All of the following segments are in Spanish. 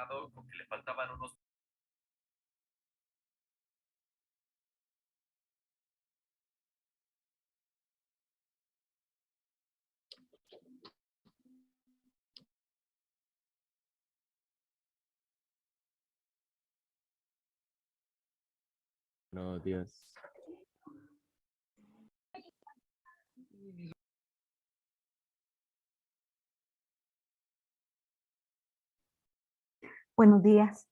con que le faltaban unos. No, Dios. Buenos días.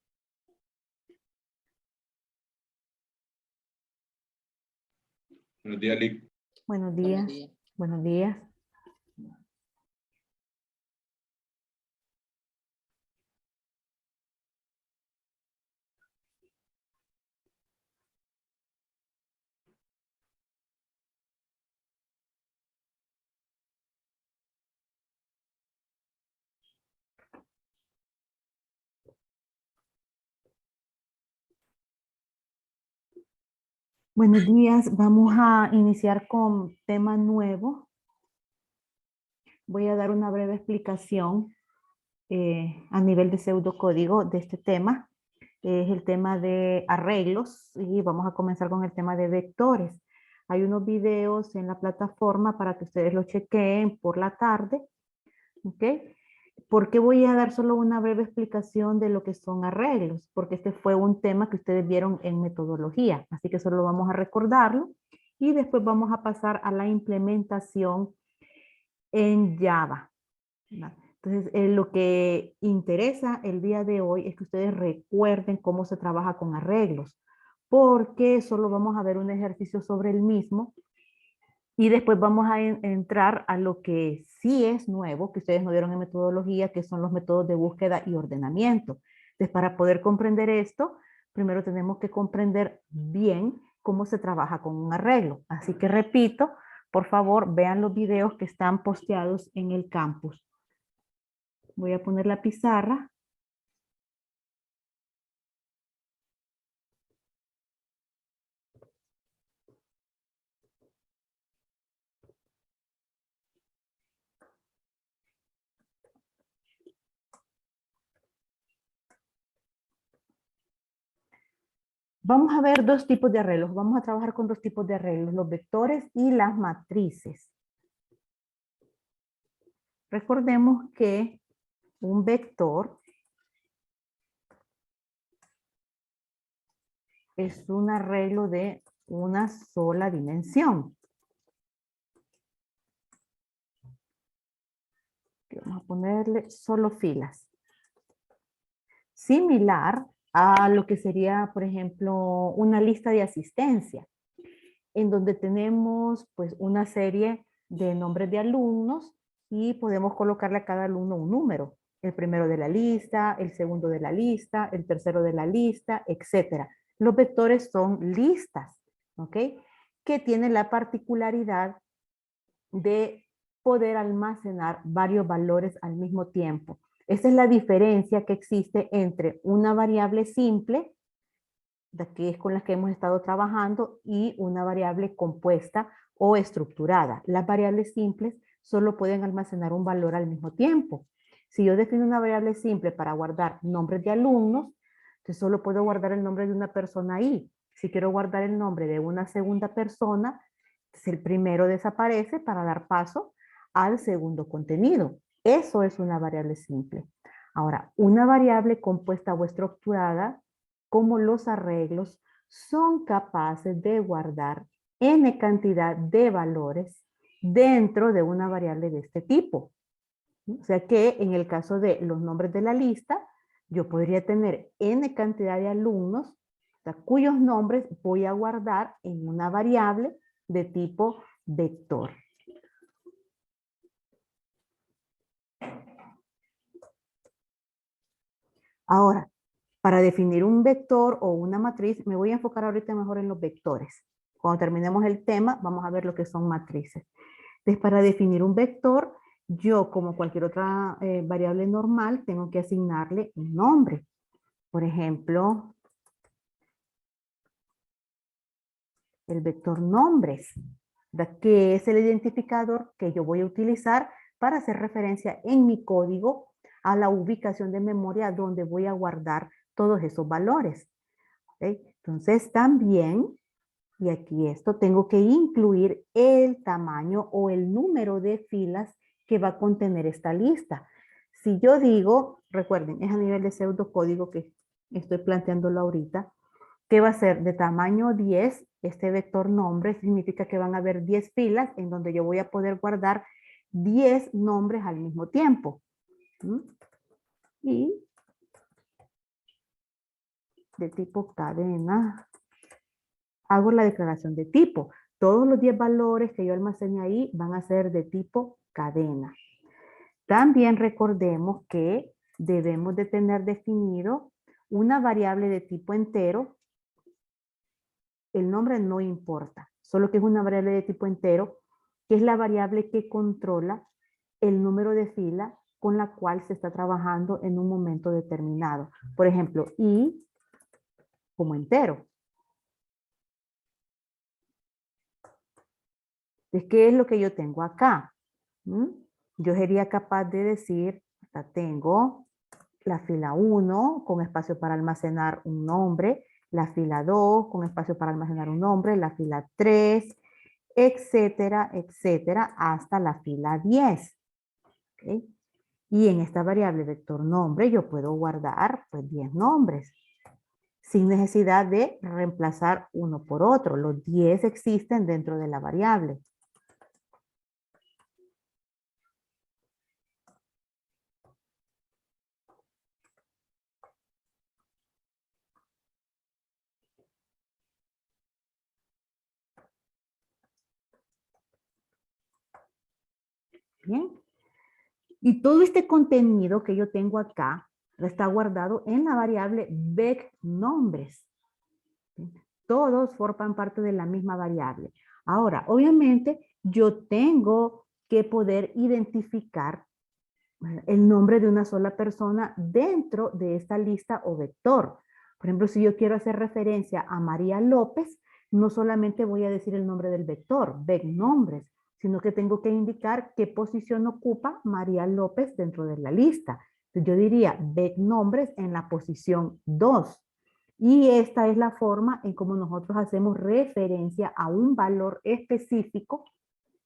Buenos días, Lick. Buenos días. Buenos días. Buenos días. Vamos a iniciar con tema nuevo. Voy a dar una breve explicación a nivel de pseudocódigo de este tema. Es el tema de arreglos y vamos a comenzar con el tema de vectores. Hay unos videos en la plataforma para que ustedes lo chequeen por la tarde. ¿Ok? ¿Por qué voy a dar solo una breve explicación de lo que son arreglos? Porque este fue un tema que ustedes vieron en metodología, así que solo vamos a recordarlo y después vamos a pasar a la implementación en Java. Entonces, lo que interesa el día de hoy es que ustedes recuerden cómo se trabaja con arreglos, porque solo vamos a ver un ejercicio sobre el mismo y después vamos a entrar a lo que sí es nuevo, que ustedes no vieron en metodología, que son los métodos de búsqueda y ordenamiento. Entonces, para poder comprender esto, primero tenemos que comprender bien cómo se trabaja con un arreglo. Así que repito, por favor, vean los videos que están posteados en el campus. Voy a poner la pizarra. Vamos a ver dos tipos de arreglos. Vamos a trabajar con dos tipos de arreglos, los vectores y las matrices. Recordemos que un vector es un arreglo de una sola dimensión. Vamos a ponerle solo filas. Similar a lo que sería, por ejemplo, una lista de asistencia, en donde tenemos pues una serie de nombres de alumnos y podemos colocarle a cada alumno un número. El primero de la lista, el segundo de la lista, el tercero de la lista, etc. Los vectores son listas, ¿ok? Que tienen la particularidad de poder almacenar varios valores al mismo tiempo. Esa es la diferencia que existe entre una variable simple, que es con la que hemos estado trabajando, y una variable compuesta o estructurada. Las variables simples solo pueden almacenar un valor al mismo tiempo. Si yo defino una variable simple para guardar nombres de alumnos, entonces solo puedo guardar el nombre de una persona ahí. Si quiero guardar el nombre de una segunda persona, entonces el primero desaparece para dar paso al segundo contenido. Eso es una variable simple. Ahora, una variable compuesta o estructurada, como los arreglos, son capaces de guardar n cantidad de valores dentro de una variable de este tipo. O sea que en el caso de los nombres de la lista, yo podría tener n cantidad de alumnos, o sea, cuyos nombres voy a guardar en una variable de tipo vector. Ahora, para definir un vector o una matriz, me voy a enfocar ahorita mejor en los vectores. Cuando terminemos el tema, vamos a ver lo que son matrices. Entonces, para definir un vector, yo, como cualquier otra variable normal, tengo que asignarle un nombre. Por ejemplo, el vector nombres, que es el identificador que yo voy a utilizar para hacer referencia en mi código a la ubicación de memoria donde voy a guardar todos esos valores. ¿Okay? Entonces también, y aquí esto, tengo que incluir el tamaño o el número de filas que va a contener esta lista. Si yo digo, recuerden, es a nivel de pseudocódigo que estoy planteándolo ahorita, que va a ser de tamaño 10, este vector nombre significa que van a haber 10 filas en donde yo voy a poder guardar 10 nombres al mismo tiempo. Y de tipo cadena, hago la declaración de tipo. Todos los 10 valores que yo almacene ahí van a ser de tipo cadena. También recordemos que debemos de tener definido una variable de tipo entero. El nombre no importa, solo que es una variable de tipo entero, que es la variable que controla el número de fila con la cual se está trabajando en un momento determinado. Por ejemplo, i como entero. Entonces, ¿qué es lo que yo tengo acá? Yo sería capaz de decir, acá tengo la fila 1 con espacio para almacenar un nombre, la fila 2 con espacio para almacenar un nombre, la fila 3, etcétera, etcétera, hasta la fila 10. ¿Okay? Y en esta variable vector nombre yo puedo guardar pues 10 nombres sin necesidad de reemplazar uno por otro. Los 10 existen dentro de la variable. Bien. Y todo este contenido que yo tengo acá está guardado en la variable vecNombres. Todos forman parte de la misma variable. Ahora, obviamente, yo tengo que poder identificar el nombre de una sola persona dentro de esta lista o vector. Por ejemplo, si yo quiero hacer referencia a María López, no solamente voy a decir el nombre del vector, vecNombres, sino que tengo que indicar qué posición ocupa María López dentro de la lista. Entonces yo diría vecNombres en la posición 2. Y esta es la forma en cómo nosotros hacemos referencia a un valor específico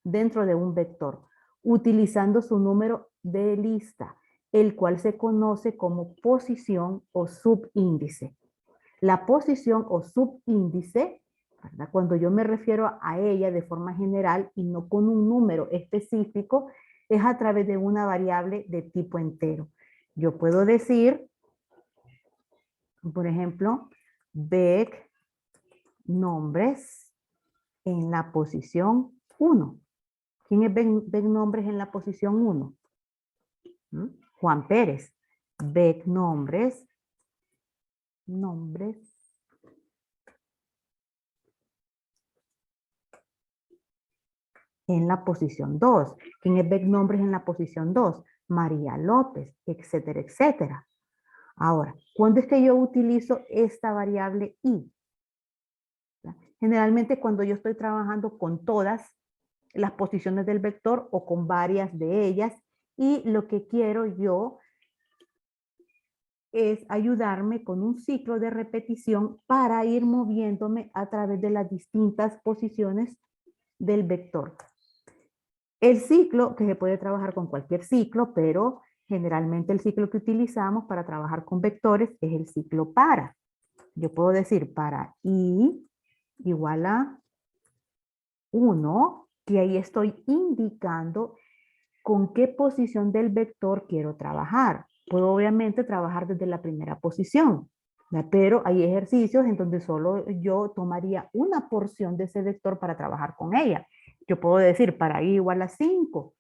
dentro de un vector, utilizando su número de lista, el cual se conoce como posición o subíndice. La posición o subíndice, ¿verdad? Cuando yo me refiero a ella de forma general y no con un número específico, es a través de una variable de tipo entero. Yo puedo decir, por ejemplo, vecNombres en la posición 1. ¿Quién es vecNombres en la posición 1? Juan Pérez. vecNombres, nombres en la posición 2. ¿Quién es vecNombres en la posición 2? María López, etcétera, etcétera. Ahora, ¿cuándo es que yo utilizo esta variable i? Generalmente cuando yo estoy trabajando con todas las posiciones del vector o con varias de ellas y lo que quiero yo es ayudarme con un ciclo de repetición para ir moviéndome a través de las distintas posiciones del vector. El ciclo, que se puede trabajar con cualquier ciclo, pero generalmente el ciclo que utilizamos para trabajar con vectores es el ciclo para. Yo puedo decir para i igual a 1, que ahí estoy indicando con qué posición del vector quiero trabajar. Puedo obviamente trabajar desde la primera posición, ¿verdad? Pero hay ejercicios en donde solo yo tomaría una porción de ese vector para trabajar con ella. Yo puedo decir para i igual a 5,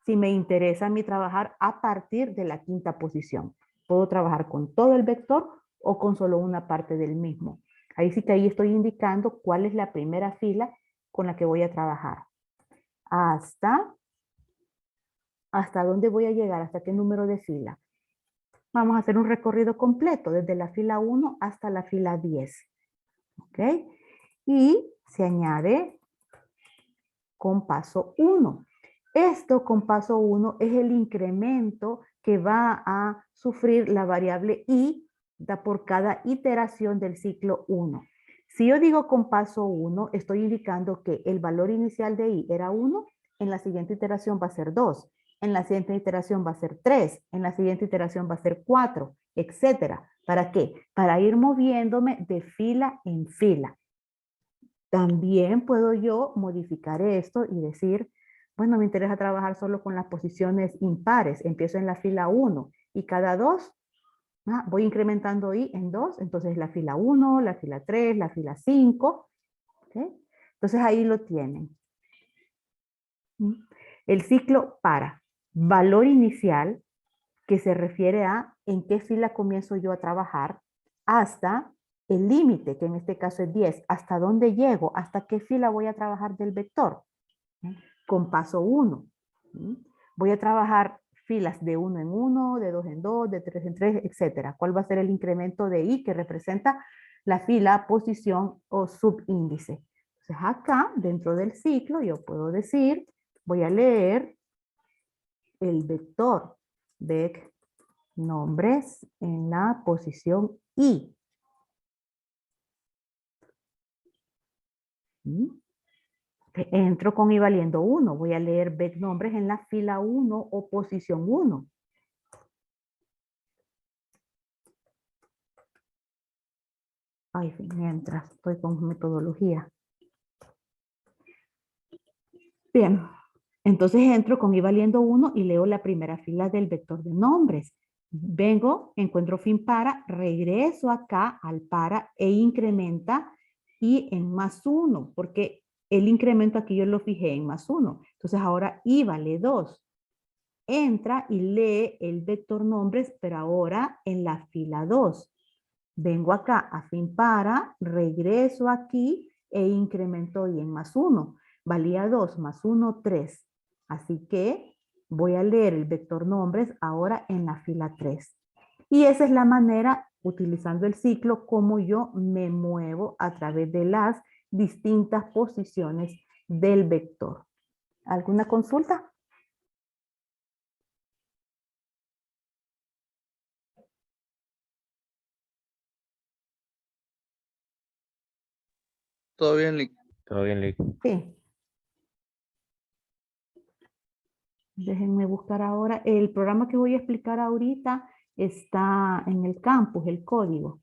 si me interesa a mí trabajar a partir de la quinta posición. Puedo trabajar con todo el vector o con solo una parte del mismo. Ahí sí que ahí estoy indicando cuál es la primera fila con la que voy a trabajar. ¿Hasta dónde voy a llegar? ¿Hasta qué número de fila? Vamos a hacer un recorrido completo, desde la fila 1 hasta la fila 10. ¿Ok? Y se añade con paso 1. Esto con paso 1 es el incremento que va a sufrir la variable i por cada iteración del ciclo 1. Si yo digo con paso 1, estoy indicando que el valor inicial de i era 1, en la siguiente iteración va a ser 2, en la siguiente iteración va a ser 3, en la siguiente iteración va a ser 4, etcétera. ¿Para qué? Para ir moviéndome de fila en fila. También puedo yo modificar esto y decir, bueno, me interesa trabajar solo con las posiciones impares. Empiezo en la fila 1 y cada 2 voy incrementando i en 2. Entonces la fila 1, la fila 3, la fila 5. ¿Okay? Entonces ahí lo tienen. El ciclo para valor inicial, que se refiere a en qué fila comienzo yo a trabajar, hasta el límite, que en este caso es 10, hasta dónde llego, hasta qué fila voy a trabajar del vector. Con paso 1. Voy a trabajar filas de 1 en 1, de 2 en 2, de 3 en 3, etc. ¿Cuál va a ser el incremento de i que representa la fila, posición o subíndice? Entonces acá, dentro del ciclo, yo puedo decir, voy a leer el vector vec nombres en la posición i. Entro con i valiendo 1. Voy a leer vec nombres en la fila 1 o posición 1. Ay, mientras estoy con metodología. Bien, entonces entro con i valiendo 1 y leo la primera fila del vector de nombres. Vengo, encuentro fin para, regreso acá al para e incrementa i en más 1, porque el incremento aquí yo lo fijé en más 1. Entonces ahora i vale 2. Entra y lee el vector nombres, pero ahora en la fila 2. Vengo acá a fin para, regreso aquí e incremento i en más 1. Valía 2 más 1, 3. Así que voy a leer el vector nombres ahora en la fila 3. Y esa es la manera, utilizando el ciclo, como yo me muevo a través de las distintas posiciones del vector. ¿Alguna consulta? Todo bien, Lick. Todo bien, Lick. Sí. Déjenme buscar ahora. El programa que voy a explicar ahorita está en el campus, el código.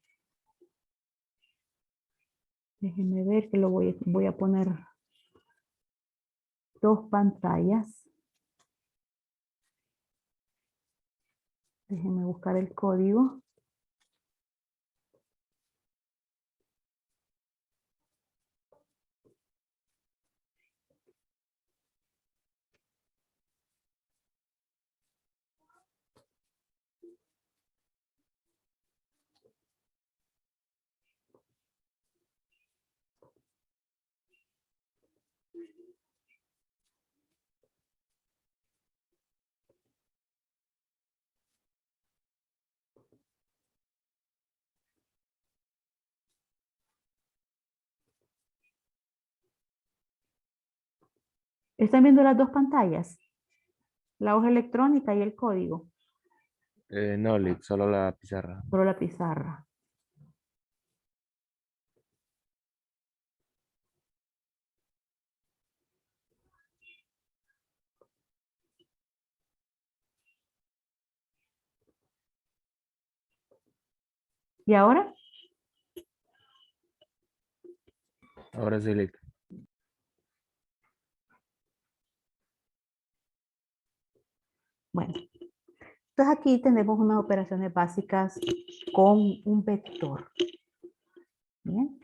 Déjenme ver que lo voy a poner dos pantallas. Déjenme buscar el código. ¿Están viendo las dos pantallas? La hoja electrónica y el código. No, Lick, solo la pizarra. Solo la pizarra. ¿Y ahora? Ahora sí, Lick. Bueno. Entonces aquí tenemos unas operaciones básicas con un vector. Bien.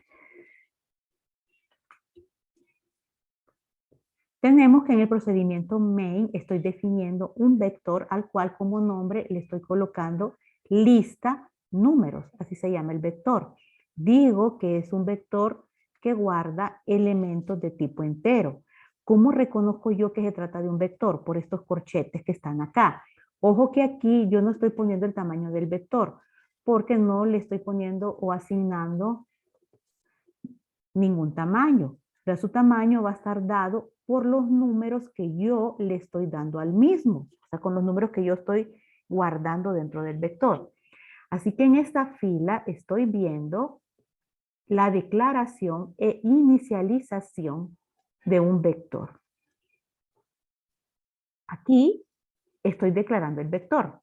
Tenemos que en el procedimiento main estoy definiendo un vector al cual como nombre le estoy colocando lista números, así se llama el vector. Digo que es un vector que guarda elementos de tipo entero. ¿Cómo reconozco yo que se trata de un vector? Por estos corchetes que están acá. Ojo que aquí yo no estoy poniendo el tamaño del vector, porque no le estoy poniendo o asignando ningún tamaño. sea, su tamaño va a estar dado por los números que yo le estoy dando al mismo, o sea, con los números que yo estoy guardando dentro del vector. Así que en esta fila estoy viendo la declaración e inicialización de un vector. Aquí estoy declarando el vector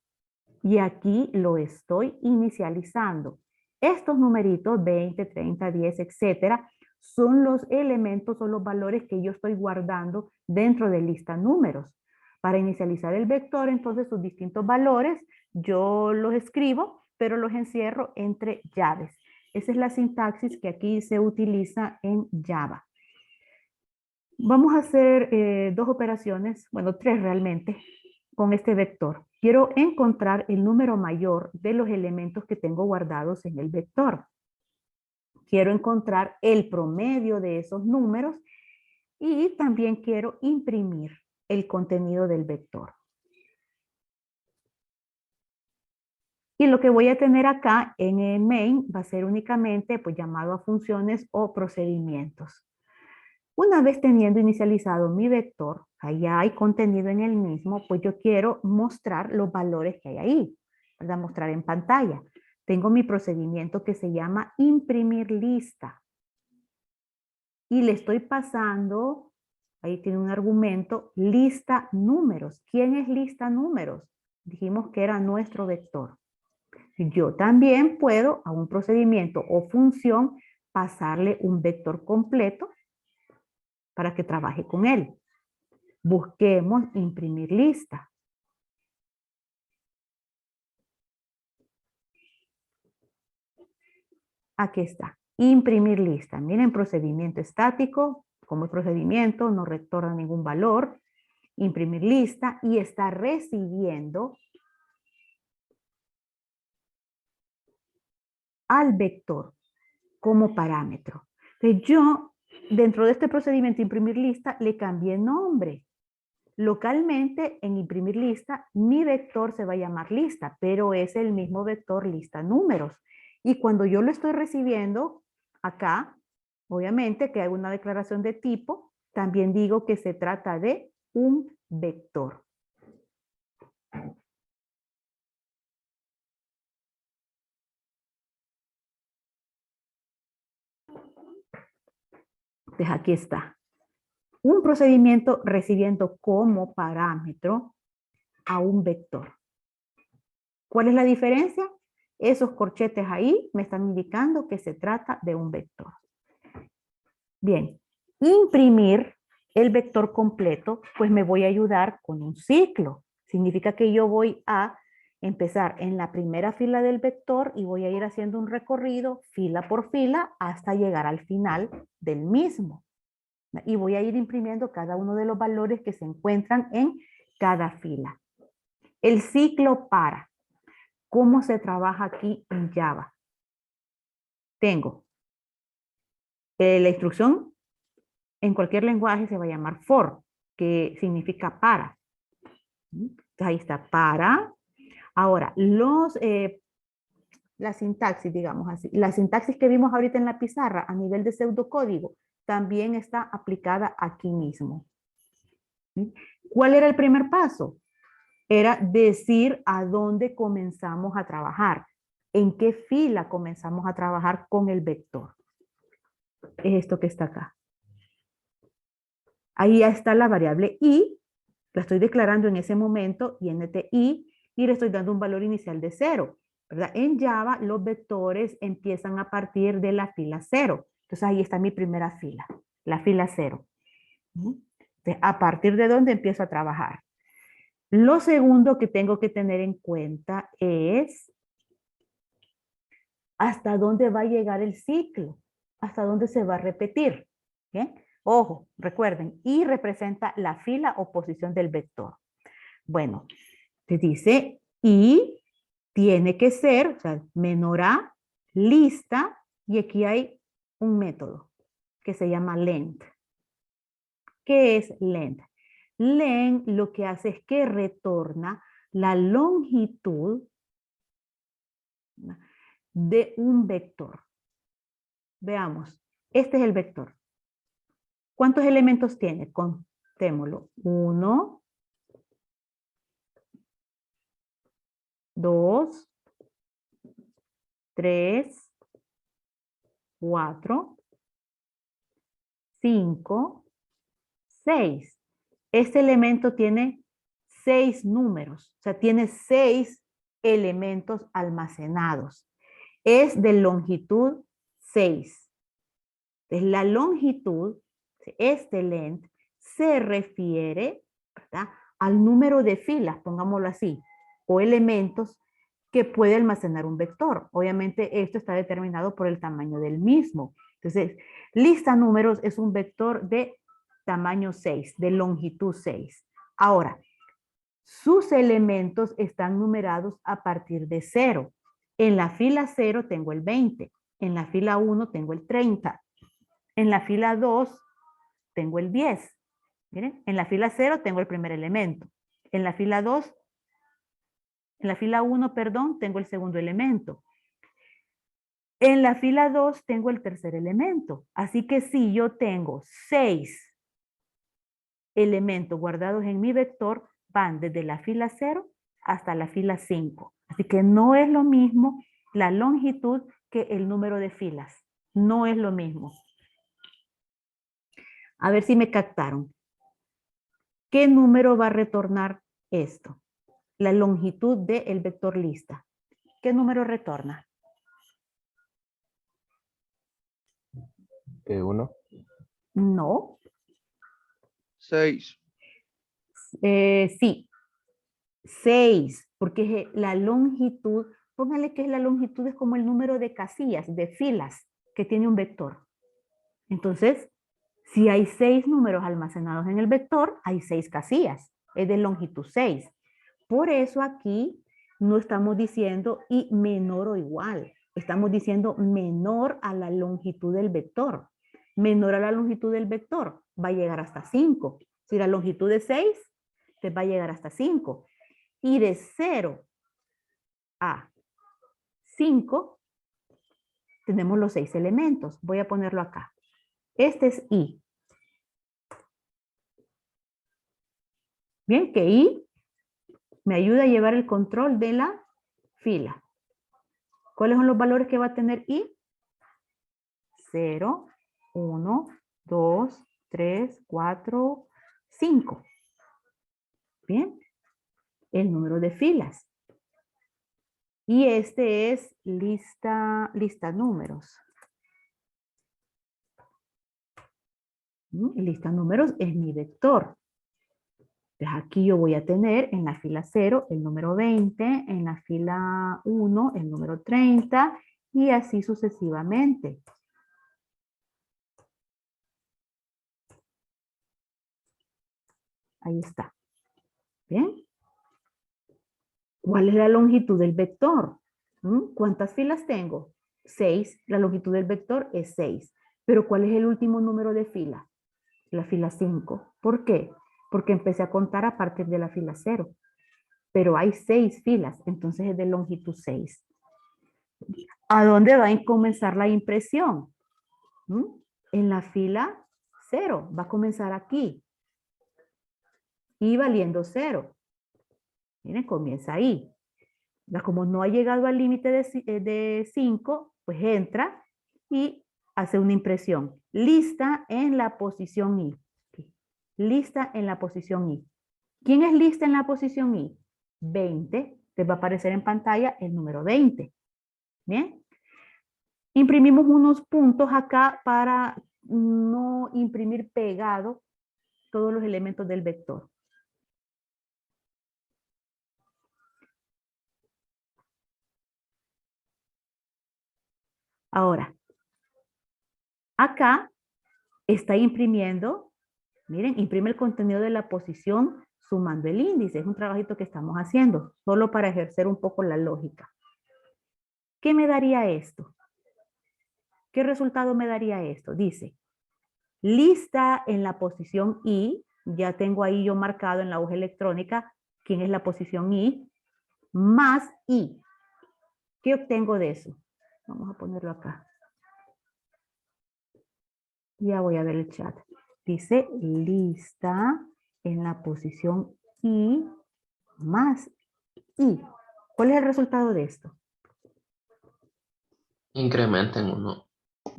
y aquí lo estoy inicializando. Estos numeritos 20, 30, 10, etcétera, son los elementos o los valores que yo estoy guardando dentro de lista números. Para inicializar el vector, entonces sus distintos valores, yo los escribo, pero los encierro entre llaves. Esa es la sintaxis que aquí se utiliza en Java. Vamos a hacer dos operaciones, bueno, tres realmente, con este vector. Quiero encontrar el número mayor de los elementos que tengo guardados en el vector. Quiero encontrar el promedio de esos números y también quiero imprimir el contenido del vector. Y lo que voy a tener acá en el main va a ser únicamente pues, llamado a funciones o procedimientos. Una vez teniendo inicializado mi vector, allá hay contenido en el mismo, pues yo quiero mostrar los valores que hay ahí, ¿verdad? Mostrar en pantalla. Tengo mi procedimiento que se llama imprimir lista. Y le estoy pasando, ahí tiene un argumento, lista números. ¿Quién es lista números? Dijimos que era nuestro vector. Yo también puedo a un procedimiento o función pasarle un vector completo para que trabaje con él. Busquemos imprimir lista. Aquí está, imprimir lista. Miren, procedimiento estático, como es procedimiento, no retorna ningún valor. Imprimir lista y está recibiendo al vector como parámetro. Entonces yo, dentro de este procedimiento imprimir lista, le cambié nombre. Localmente, en imprimir lista, mi vector se va a llamar lista, pero es el mismo vector lista números. Y cuando yo lo estoy recibiendo acá, obviamente que hay una declaración de tipo, también digo que se trata de un vector. Entonces aquí está. Un procedimiento recibiendo como parámetro a un vector. ¿Cuál es la diferencia? Esos corchetes ahí me están indicando que se trata de un vector. Bien, imprimir el vector completo, pues me voy a ayudar con un ciclo. Significa que yo voy a empezar en la primera fila del vector y voy a ir haciendo un recorrido fila por fila hasta llegar al final del mismo. Y voy a ir imprimiendo cada uno de los valores que se encuentran en cada fila. El ciclo para. ¿Cómo se trabaja aquí en Java? Tengo la instrucción en cualquier lenguaje se va a llamar for, que significa para. Entonces ahí está para. Ahora, la sintaxis, digamos así, la sintaxis que vimos ahorita en la pizarra a nivel de pseudocódigo también está aplicada aquí mismo. ¿Cuál era el primer paso? Era decir a dónde comenzamos a trabajar, en qué fila comenzamos a trabajar con el vector. Es esto que está acá. Ahí ya está la variable i, la estoy declarando en ese momento, int i, y le estoy dando un valor inicial de 0. ¿Verdad? En Java los vectores empiezan a partir de la fila 0. Entonces ahí está mi primera fila, la fila 0. Entonces, a partir de donde empiezo a trabajar. Lo segundo que tengo que tener en cuenta es hasta dónde va a llegar el ciclo, hasta dónde se va a repetir. ¿Bien? Ojo, recuerden, y representa la fila o posición del vector. Bueno, te dice y tiene que ser, o sea, menor a, lista, y aquí hay un método que se llama length. ¿Qué es length? Length lo que hace es que retorna la longitud de un vector. Veamos, este es el vector. ¿Cuántos elementos tiene? Contémoslo. 1, 2, 3, 4, 5, 6. Este elemento tiene 6 números, o sea, tiene 6 elementos almacenados. Es de longitud 6. Entonces, la longitud, este length, se refiere, ¿verdad?, al número de filas, pongámoslo así, o elementos que puede almacenar un vector. Obviamente esto está determinado por el tamaño del mismo. Entonces, lista números es un vector de tamaño 6, de longitud 6. Ahora, sus elementos están numerados a partir de 0. En la fila 0 tengo el 20, en la fila 1 tengo el 30, en la fila 2 tengo el 10. Miren, en la fila 0 tengo el primer elemento. En la fila 2, en la fila 1, perdón, tengo el segundo elemento. En la fila 2 tengo el tercer elemento. Así que si yo tengo 6 elementos guardados en mi vector, van desde la fila 0 hasta la fila 5. Así que no es lo mismo la longitud que el número de filas. No es lo mismo. A ver si me captaron. ¿Qué número va a retornar esto? La longitud del vector lista. ¿Qué número retorna? 1. No. 6. Sí. 6, porque la longitud, póngale que la longitud es como el número de casillas, de filas que tiene un vector. Entonces, si hay 6 números almacenados en el vector, hay 6 casillas, es de longitud 6. Por eso aquí no estamos diciendo y menor o igual, estamos diciendo menor a la longitud del vector. Menor a la longitud del vector va a llegar hasta 5. Si la longitud es 6, te va a llegar hasta 5. Y de 0 a 5 tenemos los 6 elementos. Voy a ponerlo acá. Este es I. Bien, que I me ayuda a llevar el control de la fila. ¿Cuáles son los valores que va a tener I? 0, 1, 2, 3, 4, 5. Bien, el número de filas. Y este es lista números. Lista números es mi vector. Entonces aquí yo voy a tener en la fila 0 el número 20, en la fila 1 el número 30 y así sucesivamente. Ahí está. ¿Bien? ¿Cuál es la longitud del vector? ¿Cuántas filas tengo? 6. La longitud del vector es 6. Pero ¿cuál es el último número de fila? La fila 5. ¿Por qué? Porque empecé a contar a partir de la fila 0. Pero hay 6 filas, entonces es de longitud 6. ¿A dónde va a comenzar la impresión? En la fila 0. Va a comenzar aquí. Y valiendo 0. Miren, comienza ahí. Como no ha llegado al límite de 5, pues entra y hace una impresión. Lista en la posición I. Lista en la posición I. ¿Quién es lista en la posición I? 20. Te va a aparecer en pantalla el número 20. Bien. Imprimimos unos puntos acá para no imprimir pegado todos los elementos del vector. Ahora, acá está imprimiendo, miren, imprime el contenido de la posición sumando el índice. Es un trabajito que estamos haciendo, solo para ejercer un poco la lógica. ¿Qué me daría esto? ¿Qué resultado me daría esto? Dice, lista en la posición I, ya tengo ahí yo marcado en la hoja electrónica quién es la posición I, más I. ¿Qué obtengo de eso? Vamos a ponerlo acá. Ya voy a ver el chat. Dice lista en la posición I más I. ¿Cuál es el resultado de esto? Incrementen uno.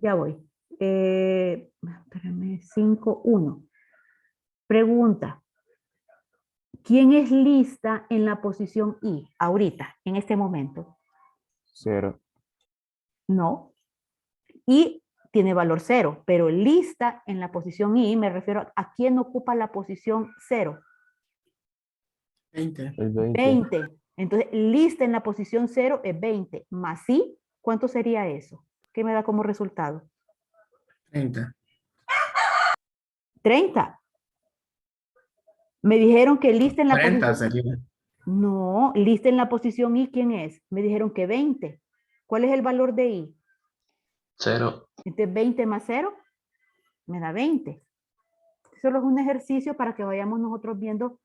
Ya voy. Espérame, 5, 1. Pregunta. ¿Quién es lista en la posición I ahorita, en este momento? 0. No. I tiene valor 0, pero lista en la posición I, me refiero a quién ocupa la posición 0. 20. El 20. 20. Entonces, lista en la posición 0 es 20. Más I, ¿cuánto sería eso? ¿Qué me da como resultado? 30. 30. Me dijeron que lista en la 40 posición... sería. No, lista en la posición I, ¿quién es? Me dijeron que 20. ¿Cuál es el valor de I? 0. Entonces, 20 más 0 me da 20. Solo es un ejercicio para que vayamos nosotros viendo,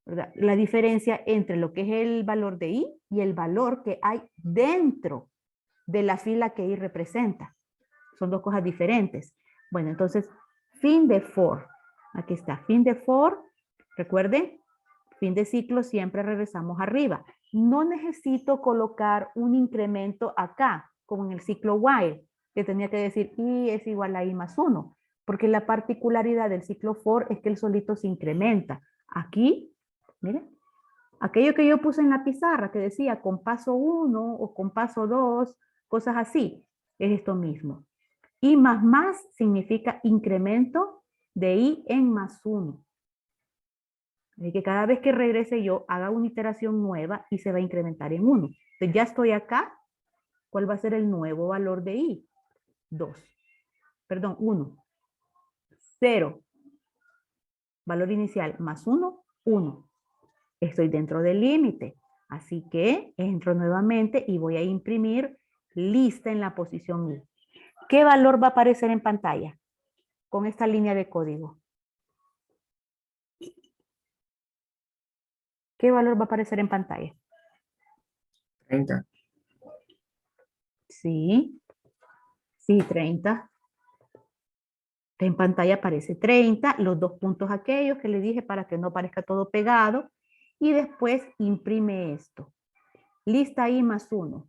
¿verdad?, la diferencia entre lo que es el valor de I y el valor que hay dentro de la fila que I representa. Son dos cosas diferentes. Bueno, entonces, fin de for. Aquí está, fin de for. Recuerden, fin de ciclo siempre regresamos arriba. No necesito colocar un incremento acá, como en el ciclo while, que tenía que decir I es igual a I más 1, porque la particularidad del ciclo for es que el solito se incrementa. Aquí, miren, aquello que yo puse en la pizarra que decía con paso 1 o con paso 2, cosas así, es esto mismo. I más significa incremento de I en más 1. Así que cada vez que regrese yo, haga una iteración nueva y se va a incrementar en 1. Entonces ya estoy acá. ¿Cuál va a ser el nuevo valor de I? 2. Perdón, 1. 0. Valor inicial más 1, 1. Estoy dentro del límite. Así que entro nuevamente y voy a imprimir lista en la posición I. ¿Qué valor va a aparecer en pantalla con esta línea de código? ¿Qué valor va a aparecer en pantalla? 30. Sí. Sí, 30. En pantalla aparece 30, los dos puntos aquellos que le dije para que no parezca todo pegado. Y después imprime esto. Lista I más 1.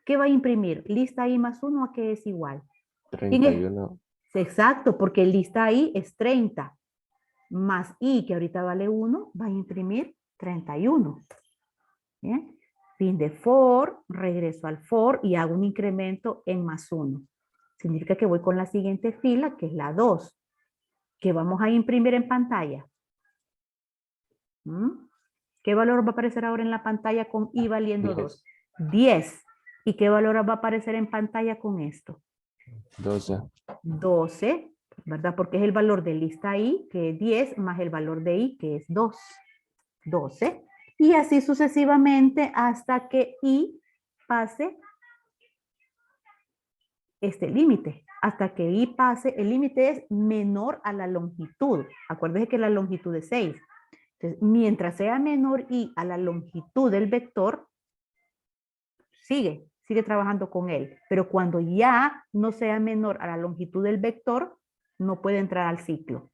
¿Qué va a imprimir? Lista I más 1, ¿a qué es igual? 31. Exacto, porque lista I es 30. Más I, que ahorita vale 1, va a imprimir 31. ¿Bien? Fin de for, regreso al for y hago un incremento en más 1. Significa que voy con la siguiente fila, que es la 2, que vamos a imprimir en pantalla. ¿Qué valor va a aparecer ahora en la pantalla con I valiendo 2? 10. ¿Y qué valor va a aparecer en pantalla con esto? 12. 12, ¿verdad? Porque es el valor de lista I, que es 10, más el valor de I, que es 2. 12. Y así sucesivamente hasta que I pase este límite. Hasta que I pase, el límite es menor a la longitud. Acuérdense que la longitud es 6. Entonces, mientras sea menor I a la longitud del vector, sigue trabajando con él. Pero cuando ya no sea menor a la longitud del vector, no puede entrar al ciclo.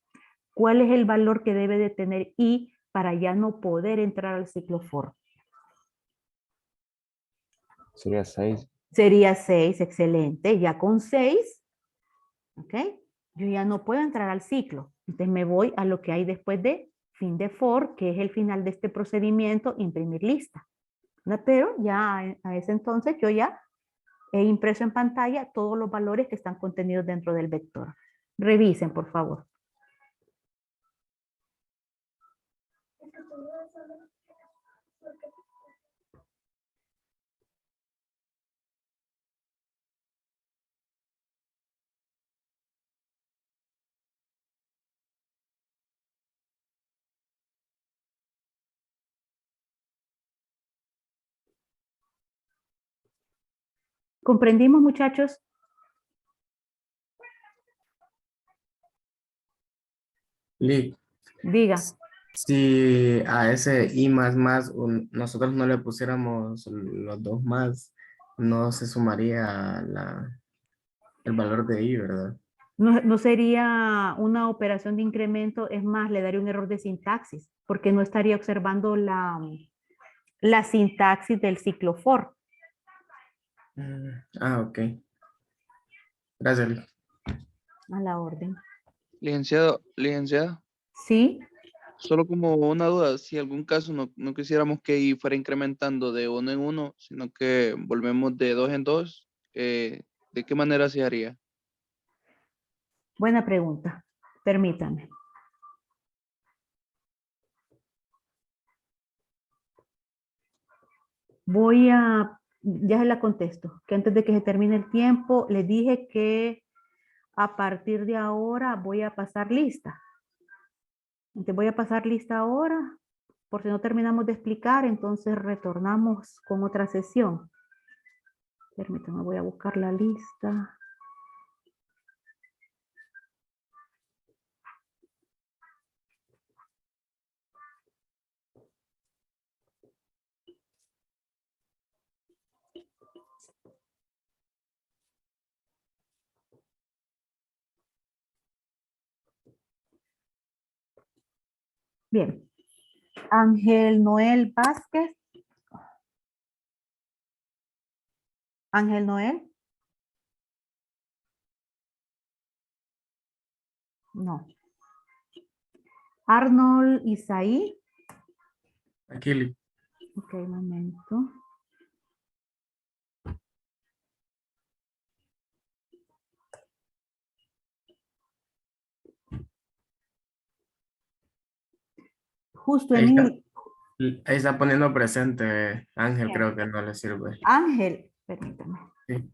¿Cuál es el valor que debe de tener I para ya no poder entrar al ciclo for? Sería 6. Sería 6, excelente. Ya con 6, ¿ok? Yo ya no puedo entrar al ciclo. Entonces me voy a lo que hay después de fin de for, que es el final de este procedimiento, imprimir lista. ¿No? Pero ya a ese entonces yo ya he impreso en pantalla todos los valores que están contenidos dentro del vector. Revisen, por favor. ¿Comprendimos, muchachos? Lick, Diga. si a ese I nosotros no le pusiéramos los dos más, no se sumaría el valor de I, ¿verdad? No, no sería una operación de incremento, es más, le daría un error de sintaxis, porque no estaría observando la sintaxis del ciclo for. Ok. Gracias, Lick. A la orden. Licenciada, ¿Sí? solo como una duda, si algún caso no quisiéramos que I fuera incrementando de uno en uno, sino que volvemos de dos en dos, ¿de qué manera se haría? Buena pregunta. Permítame. Ya se la contesto, que antes de que se termine el tiempo, les dije que a partir de ahora voy a pasar lista. Entonces voy a pasar lista ahora, por si no terminamos de explicar, entonces retornamos con otra sesión. Permítanme, voy a buscar la lista. Bien. Ángel Noel Vázquez. Ángel Noel. No. Arnold Isaí. Aquí, Lick. Ok, un momento. Justo Ahí está, Emil. ahí está poniendo presente. Ángel creo que no le sirve. Ángel, permítame. Sí.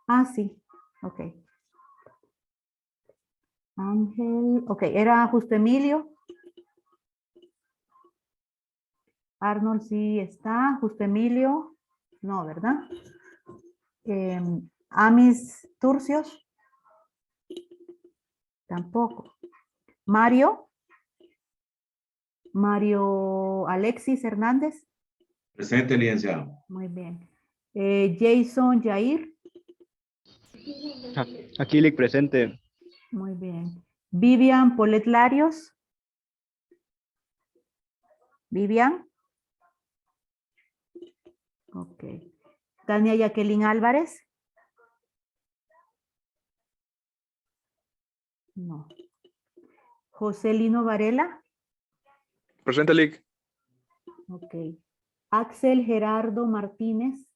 Ah, sí. Ok. Ángel. Ok, era Justo Emilio. Arnold sí está. Justo Emilio. No, ¿verdad? Amis Turcios. Tampoco. Mario. Mario Alexis Hernández. Presente, licenciado. Muy bien. Jason Jair. Aquí Lick presente. Muy bien. Vivian Polet Larios. Vivian. Ok. Tania Jacqueline Álvarez. No. José Lino Varela. Presente Lick. Ok. Axel Gerardo Martínez.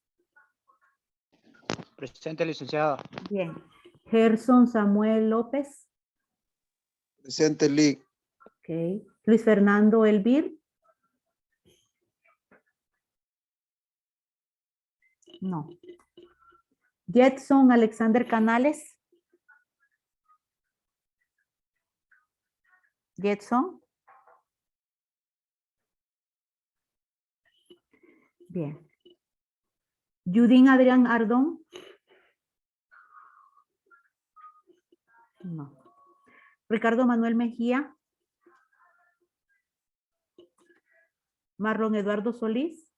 Presente, licenciada. Bien. Gerson Samuel López. Presente, Lick. Ok. Luis Fernando Elvir. No. Jetson Alexander Canales. Jetson. Bien. Judín Adrián Ardón. No. Ricardo Manuel Mejía. Marlon Eduardo Solís.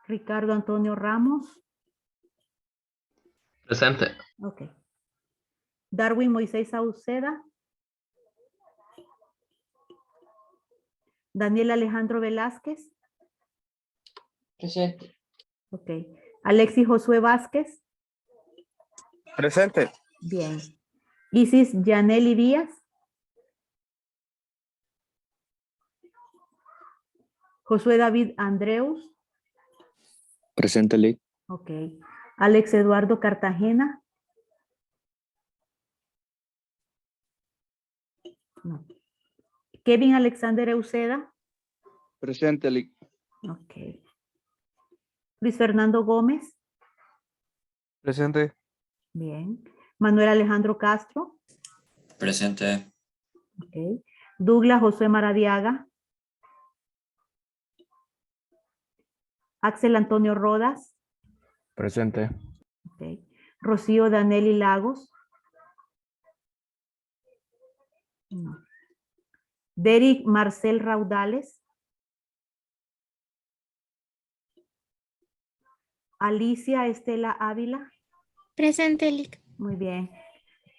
Ricardo Antonio Ramos. Presente. Ok. Darwin Moisés Sauceda. Daniel Alejandro Velázquez. Presente. Ok. Alexis Josué Vázquez. Presente. Bien. Isis Yaneli Díaz. Josué David Andreus. Presente Lick. Ok. Alex Eduardo Cartagena. No. Kevin Alexander Euseda. Presente, Lick. Ok. Luis Fernando Gómez. Presente. Bien. Manuel Alejandro Castro. Presente. Ok. Douglas Josué Maradiaga. Axel Antonio Rodas. Presente. Ok. Rocío Danelli Lagos. No. Derek Marcel Raudales. Alicia Estela Ávila. Presente, Lic. Muy bien.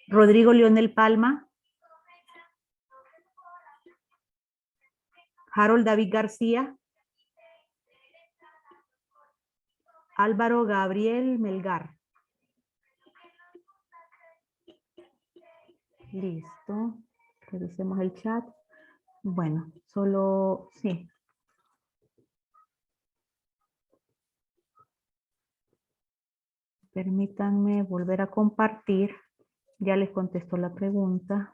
Rodrigo Leonel Palma. Harold David García. Álvaro Gabriel Melgar. Listo. Revisemos el chat. Bueno, solo sí. Permítanme volver a compartir. Ya les contesto la pregunta.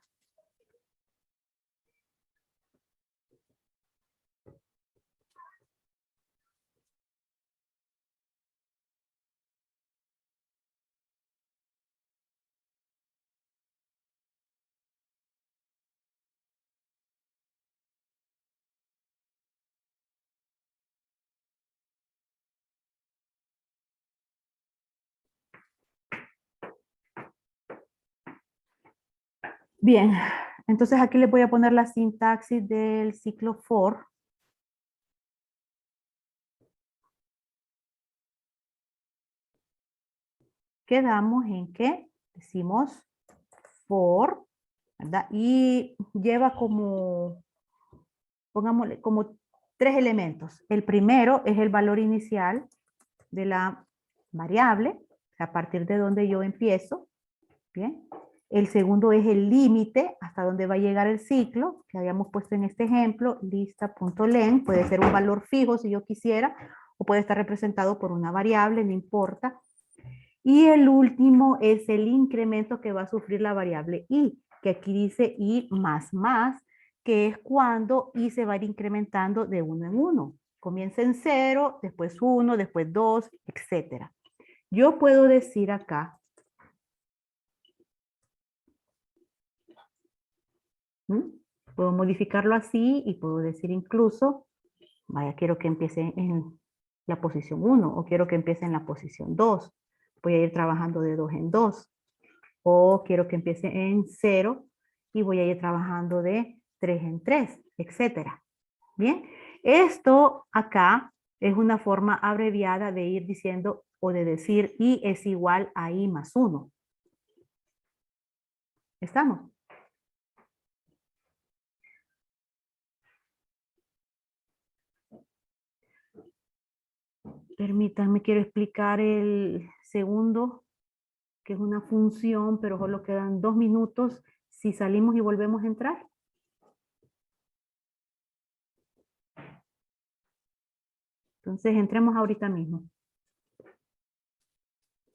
Bien, entonces aquí les voy a poner la sintaxis del ciclo for. Quedamos en que decimos for, ¿verdad? Y lleva como, pongámosle, como 3 elementos. El primero es el valor inicial de la variable, a partir de donde yo empiezo. Bien. El segundo es el límite hasta donde va a llegar el ciclo, que habíamos puesto en este ejemplo, lista.len, puede ser un valor fijo si yo quisiera, o puede estar representado por una variable, no importa. Y el último es el incremento que va a sufrir la variable i, que aquí dice i más más, que es cuando i se va a ir incrementando de 1 en 1. Comienza en 0, después 1, después 2, etc. Yo puedo decir acá, puedo modificarlo así y puedo decir incluso, vaya, quiero que empiece en la posición 1 o quiero que empiece en la posición 2. Voy a ir trabajando de 2 en 2. O quiero que empiece en 0 y voy a ir trabajando de 3 en 3, etcétera. Bien, esto acá es una forma abreviada de ir diciendo o de decir i es igual a i más 1. ¿Estamos? Permítanme, quiero explicar el segundo, que es una función, pero solo quedan 2 minutos si salimos y volvemos a entrar. Entonces, entremos ahorita mismo.